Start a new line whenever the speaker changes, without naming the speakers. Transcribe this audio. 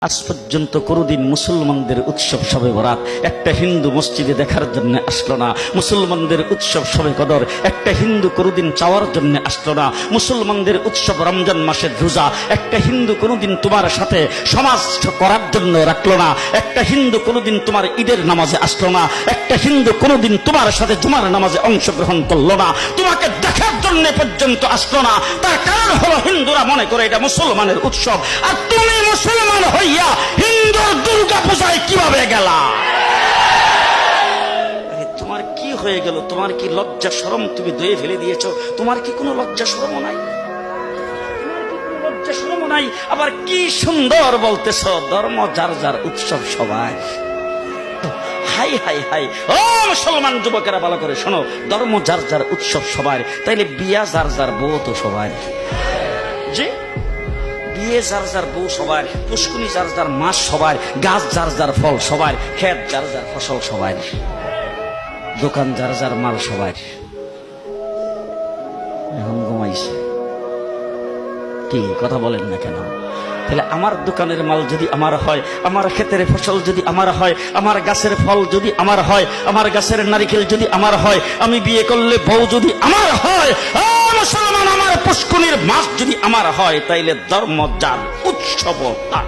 আজ পর্যন্ত কোনোদিন মুসলমানদের উৎসব শবে বরাত একটা হিন্দু মসজিদে দেখার জন্য আসলো না। মুসলমানদের উৎসব শবে কদর একটা হিন্দু কোনোদিন চাওয়ার জন্য আসলো না। মুসলমানদের উৎসব রমজান মাসের রোজা একটা হিন্দু কোনোদিন তোমার সাথে সমাজ করার জন্য রাখলো না। একটা হিন্দু কোনোদিন তোমার ঈদের নামাজে আসলো না। একটা হিন্দু কোনোদিন তোমার সাথে জুমার নামাজে অংশগ্রহণ করলো না। তোমাকে দেখার জন্য পর্যন্ত আসলো না। তার কারণ হলো হিন্দুরা মনে করে এটা মুসলমানের উৎসব, আর তুমি মুসলমান হইয়া হিন্দুর দুর্গা পূজায় কিভাবে গেলা? তোমার কি হয়ে গেল? তোমার কি লজ্জা শরম তুমি দয়ে ফেলে দিয়েছো? তোমার কি কোনো লজ্জা শরমও নাই? লজ্জা শরমও নাই। আবার কি সুন্দর বলতেছ, ধর্ম যার যার উৎসব সবাই। হাই হাই হাই, ও মুসলমান যুবকেরা ভালো করে শোনো, ধর্ম যার যার উৎসব সবার, তাইলে বিয়া যার যার বউ তো সবার। জি, বিয়ে যার যার বউ সবার, পুষ্কুনি যার যার মাস সবার, গাছ যার যার ফল সবার, ক্ষেত যার যার ফসল সবার, দোকান যার যার মাল সবার। এখন ঘুমাইছে কি কথা বলেন না কেন? তাহলে আমার দোকানের মাল যদি আমার হয়, আমার ক্ষেতের ফসল যদি আমার হয়, আমার গাছের ফল যদি আমার হয়, আমার গাছের নারিকেল যদি আমার হয়, আমি বিয়ে করলে বউ যদি আমার হয়, মুসলমান আমার পুষ্কুনির মাছ যদি আমার হয়, তাইলে ধর্ম যার উৎসব তার।